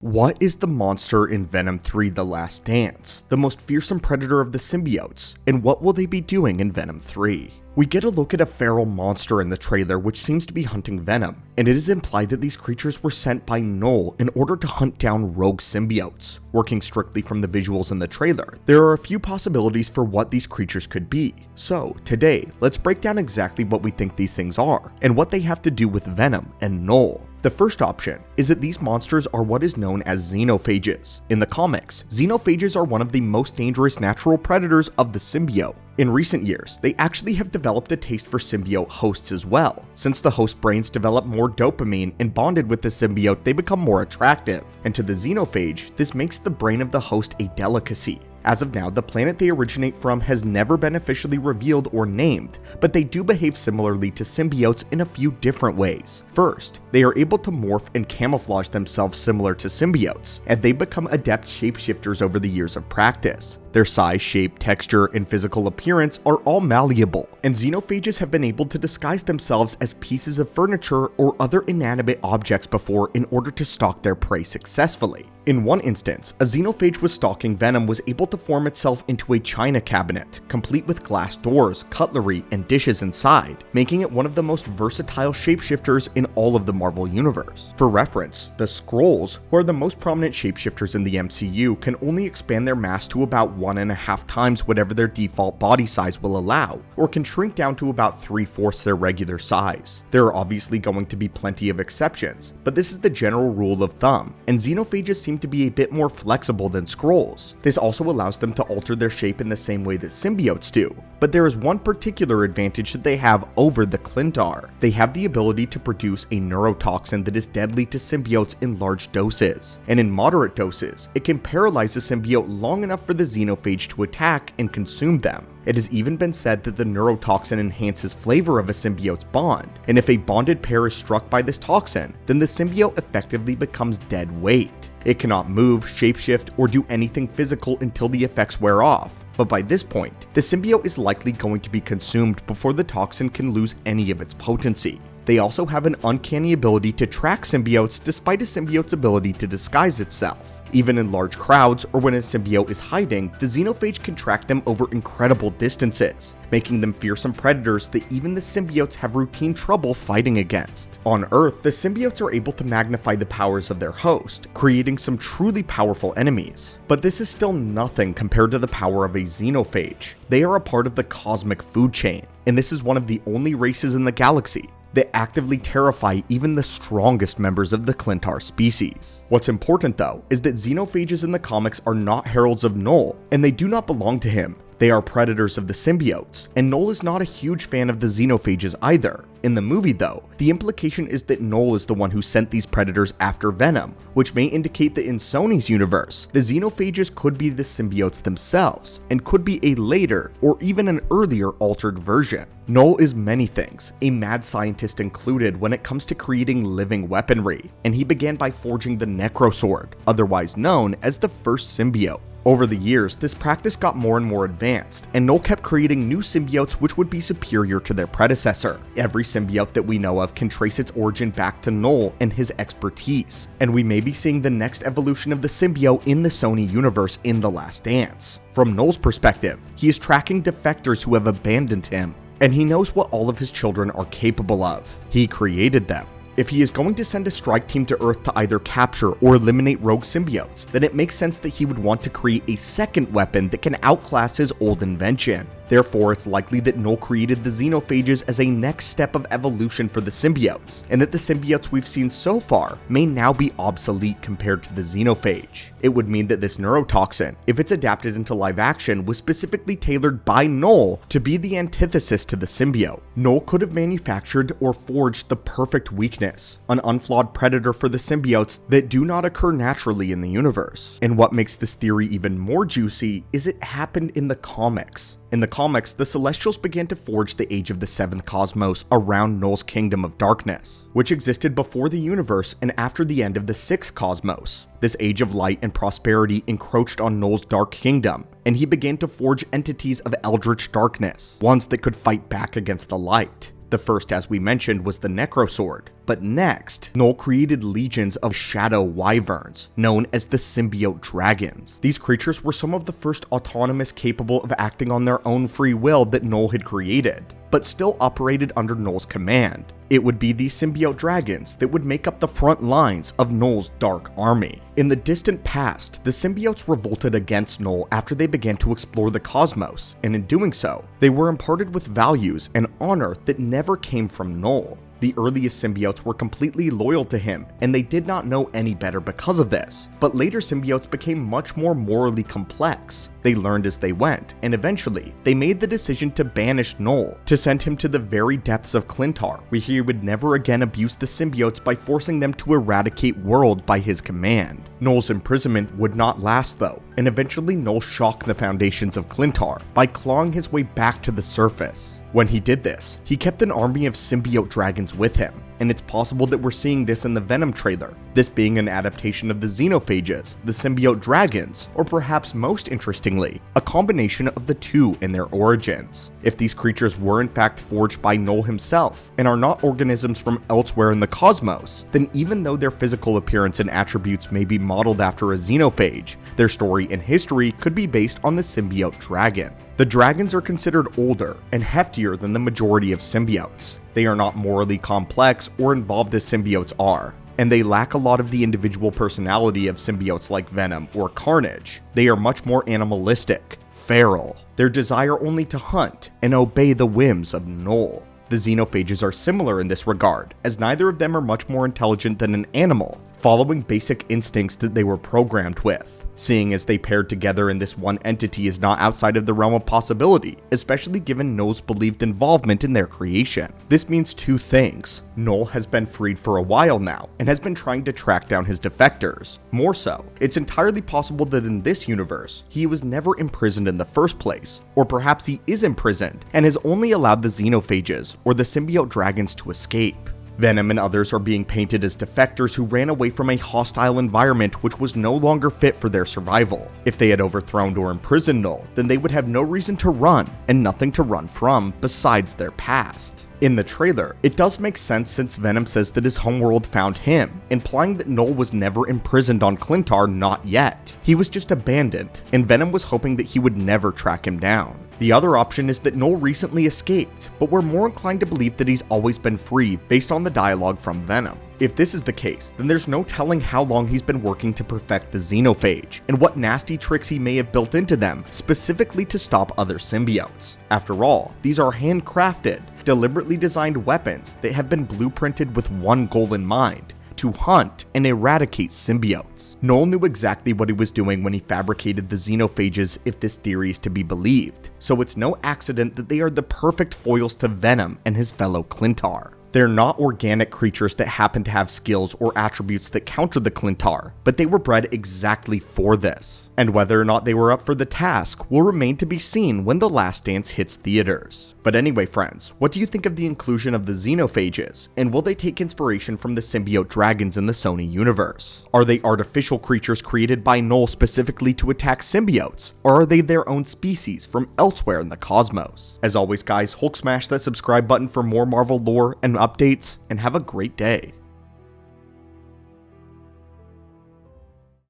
What is the monster in Venom 3: The Last Dance, the most fearsome predator of the symbiotes, and what will they be doing in Venom 3? We get a look at a feral monster in the trailer which seems to be hunting Venom, and it is implied that these creatures were sent by Knull in order to hunt down rogue symbiotes. Working strictly from the visuals in the trailer, there are a few possibilities for what these creatures could be. So today, let's break down exactly what we think these things are, and what they have to do with Venom and Knull. The first option is that these monsters are what is known as Xenophages. In the comics, Xenophages are one of the most dangerous natural predators of the symbiote. In recent years, they actually have developed a taste for symbiote hosts as well. Since the host brains develop more dopamine and bonded with the symbiote, they become more attractive. And to the Xenophage, this makes the brain of the host a delicacy. As of now, the planet they originate from has never been officially revealed or named, but they do behave similarly to symbiotes in a few different ways. First, they are able to morph and camouflage themselves similar to symbiotes, and they become adept shapeshifters over the years of practice. Their size, shape, texture, and physical appearance are all malleable, and Xenophages have been able to disguise themselves as pieces of furniture or other inanimate objects before in order to stalk their prey successfully. In one instance, a Xenophage was stalking Venom was able to form itself into a china cabinet, complete with glass doors, cutlery, and dishes inside, making it one of the most versatile shapeshifters in all of the Marvel Universe. For reference, the Skrulls, who are the most prominent shapeshifters in the MCU, can only expand their mass to about 1.5 times whatever their default body size will allow, or can shrink down to about 3/4 their regular size. There are obviously going to be plenty of exceptions, but this is the general rule of thumb, and Xenophages seem to be a bit more flexible than Skrulls. This also allows them to alter their shape in the same way that symbiotes do, but there is one particular advantage that they have over the Clintar. They have the ability to produce a neurotoxin that is deadly to symbiotes in large doses, and in moderate doses, it can paralyze a symbiote long enough for the Xenophage to attack and consume them. It has even been said that the neurotoxin enhances flavor of a symbiote's bond, and if a bonded pair is struck by this toxin, then the symbiote effectively becomes dead weight. It cannot move, shapeshift, or do anything physical until the effects wear off, but by this point, the symbiote is likely going to be consumed before the toxin can lose any of its potency. They also have an uncanny ability to track symbiotes despite a symbiote's ability to disguise itself. Even in large crowds or when a symbiote is hiding, the Xenophage can track them over incredible distances, making them fearsome predators that even the symbiotes have routine trouble fighting against. On Earth, the symbiotes are able to magnify the powers of their host, creating some truly powerful enemies. But this is still nothing compared to the power of a Xenophage. They are a part of the cosmic food chain, and this is one of the only races in the galaxy that actively terrify even the strongest members of the Clintar species. What's important though is that Xenophages in the comics are not heralds of Knull, and they do not belong to him. They are predators of the symbiotes, and Knull is not a huge fan of the Xenophages either. In the movie though, the implication is that Knull is the one who sent these predators after Venom, which may indicate that in Sony's universe, the Xenophages could be the symbiotes themselves, and could be a later, or even an earlier altered version. Knull is many things, a mad scientist included when it comes to creating living weaponry, and he began by forging the Necrosword, otherwise known as the first symbiote. Over the years, this practice got more and more advanced, and Knull kept creating new symbiotes which would be superior to their predecessor. Every symbiote that we know of can trace its origin back to Knull and his expertise, and we may be seeing the next evolution of the symbiote in the Sony universe in The Last Dance. From Knull's perspective, he is tracking defectors who have abandoned him, and he knows what all of his children are capable of. He created them. If he is going to send a strike team to Earth to either capture or eliminate rogue symbiotes, then it makes sense that he would want to create a second weapon that can outclass his old invention. Therefore, it's likely that Knull created the Xenophages as a next step of evolution for the symbiotes, and that the symbiotes we've seen so far may now be obsolete compared to the Xenophage. It would mean that this neurotoxin, if it's adapted into live action, was specifically tailored by Knull to be the antithesis to the symbiote. Knull could have manufactured or forged the perfect weakness, an unflawed predator for the symbiotes that do not occur naturally in the universe. And what makes this theory even more juicy is it happened in the comics. In the comics, the Celestials began to forge the Age of the Seventh Cosmos around Knull's Kingdom of Darkness, which existed before the universe and after the end of the Sixth Cosmos. This Age of Light and Prosperity encroached on Knull's Dark Kingdom, and he began to forge entities of eldritch darkness, ones that could fight back against the light. The first, as we mentioned, was the Necrosword, But next, Knull created legions of shadow wyverns, known as the symbiote dragons. These creatures were some of the first autonomous capable of acting on their own free will that Knull had created, but still operated under Knull's command. It would be these symbiote dragons that would make up the front lines of Knull's dark army. In the distant past, the symbiotes revolted against Knull after they began to explore the cosmos, and in doing so, they were imparted with values and honor that never came from Knull. The earliest symbiotes were completely loyal to him, and they did not know any better because of this. But later symbiotes became much more morally complex. They learned as they went, and eventually, they made the decision to banish Knull, to send him to the very depths of Clintar, where he would never again abuse the symbiotes by forcing them to eradicate world by his command. Knull's imprisonment would not last though, and eventually Knull shocked the foundations of Clintar by clawing his way back to the surface. When he did this, he kept an army of symbiote dragons with him, and it's possible that we're seeing this in the Venom trailer, this being an adaptation of the Xenophages, the symbiote dragons, or perhaps most interestingly, a combination of the two in their origins. If these creatures were in fact forged by Knull himself, and are not organisms from elsewhere in the cosmos, then even though their physical appearance and attributes may be modeled after a Xenophage, their story and history could be based on the symbiote dragon. The dragons are considered older and heftier than the majority of symbiotes. They are not morally complex or involved as symbiotes are, and they lack a lot of the individual personality of symbiotes like Venom or Carnage. They are much more animalistic, feral, their desire only to hunt and obey the whims of Knull. The Xenophages are similar in this regard, as neither of them are much more intelligent than an animal, following basic instincts that they were programmed with. Seeing as they paired together in this one entity is not outside of the realm of possibility, especially given Knull's believed involvement in their creation. This means two things. Knull has been freed for a while now, and has been trying to track down his defectors. More so, it's entirely possible that in this universe, he was never imprisoned in the first place, or perhaps he is imprisoned, and has only allowed the Xenophages, or the symbiote dragons, to escape. Venom and others are being painted as defectors who ran away from a hostile environment which was no longer fit for their survival. If they had overthrown or imprisoned Knull, then they would have no reason to run, and nothing to run from besides their past. In the trailer, it does make sense since Venom says that his homeworld found him, implying that Knull was never imprisoned on Clintar, not yet. He was just abandoned, and Venom was hoping that he would never track him down. The other option is that Knull recently escaped, but we're more inclined to believe that he's always been free based on the dialogue from Venom. If this is the case, then there's no telling how long he's been working to perfect the Xenophage, and what nasty tricks he may have built into them, specifically to stop other symbiotes. After all, these are handcrafted, deliberately designed weapons that have been blueprinted with one goal in mind: to hunt and eradicate symbiotes. Knull knew exactly what he was doing when he fabricated the Xenophages, if this theory is to be believed, so it's no accident that they are the perfect foils to Venom and his fellow Clintar. They're not organic creatures that happen to have skills or attributes that counter the Clintar, but they were bred exactly for this. And whether or not they were up for the task will remain to be seen when The Last Dance hits theaters. But anyway friends, what do you think of the inclusion of the Xenophages, and will they take inspiration from the symbiote dragons in the Sony universe? Are they artificial creatures created by Knull specifically to attack symbiotes, or are they their own species from elsewhere in the cosmos? As always guys, Hulk smash that subscribe button for more Marvel lore and updates, and have a great day.